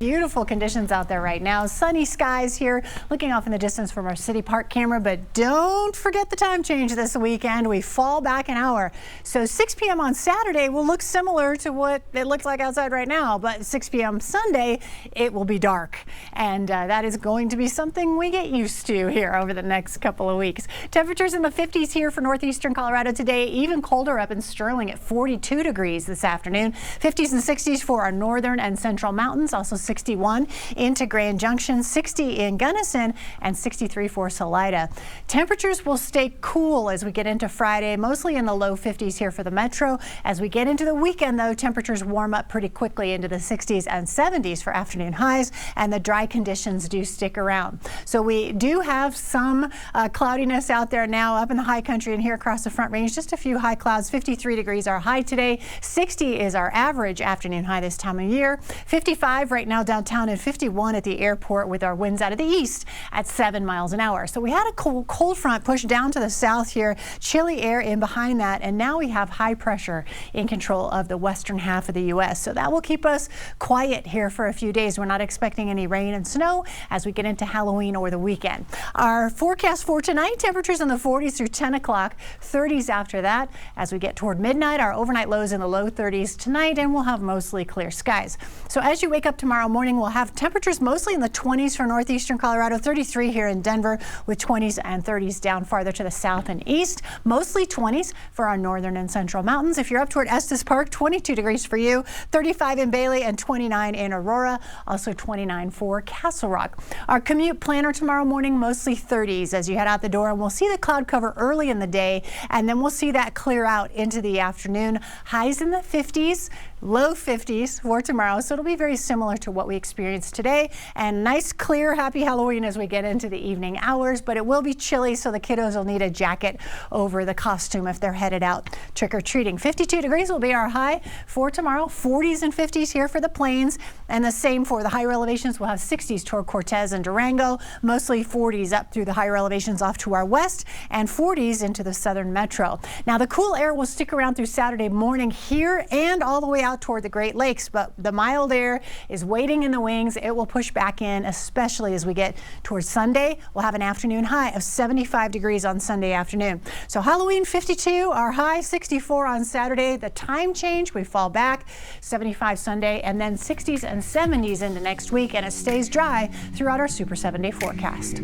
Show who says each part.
Speaker 1: Beautiful conditions out there right now. Sunny skies here, looking off in the distance from our city park camera, but don't forget the time change this weekend. We fall back an hour. So 6 p.m. on Saturday will look similar to what it looks like outside right now, but 6 p.m. Sunday, it will be dark. And that is going to be something we get used to here over the next couple of weeks. Temperatures in the 50s here for northeastern Colorado today, even colder up in Sterling at 42 degrees this afternoon. 50s and 60s for our northern and central mountains, also 61 into Grand Junction, 60 in Gunnison, and 63 for Salida. Temperatures will stay cool as we get into Friday, mostly in the low 50s here for the metro. As we get into the weekend, though, temperatures warm up pretty quickly into the 60s and 70s for afternoon highs, and the dry conditions do stick around. So we do have some cloudiness out there now up in the high country and here across the Front Range. Just a few high clouds. 53 degrees our high today. 60 is our average afternoon high this time of year. 55 right now downtown and 51 at the airport with our winds out of the east at 7 miles an hour. So we had a cold front push down to the south here, chilly air in behind that, and now we have high pressure in control of the western half of the U.S. So that will keep us quiet here for a few days. We're not expecting any rain and snow as we get into Halloween or the weekend. Our forecast for tonight, temperatures in the 40s through 10 o'clock, 30s after that. As we get toward midnight, our overnight lows in the low 30s tonight, and we'll have mostly clear skies. So as you wake up tomorrow morning, we'll have temperatures mostly in the 20s for northeastern Colorado, 33 here in Denver, with 20s and 30s down farther to the south and east. Mostly 20s for our northern and central mountains. If you're up toward Estes Park, 22 degrees for you, 35 in Bailey, and 29 in Aurora, also 29 for Castle Rock. Our commute planner tomorrow morning, mostly 30s as you head out the door, and we'll see the cloud cover early in the day, and then we'll see that clear out into the afternoon. Highs in the 50s, low 50s for tomorrow, so it'll be very similar to what we experienced today. And nice, clear, happy Halloween as we get into the evening hours, but it will be chilly, so the kiddos will need a jacket over the costume if they're headed out trick-or-treating. 52 degrees will be our high for tomorrow. 40s and 50s here for the plains, and the same for the higher elevations. We'll have 60s toward Cortez and Durango, mostly 40s up through the higher elevations off to our west, and 40s into the southern metro. Now, the cool air will stick around through Saturday morning here and all the way out toward the Great Lakes, but the mild air is waiting in the wings. It will push back in, especially as we get towards Sunday. We'll have an afternoon high of 75 degrees on Sunday afternoon. So Halloween 52, our high 64 on Saturday. The time change, we fall back 75 Sunday, and then 60s and 70s into next week, and it stays dry throughout our Super 7-day forecast.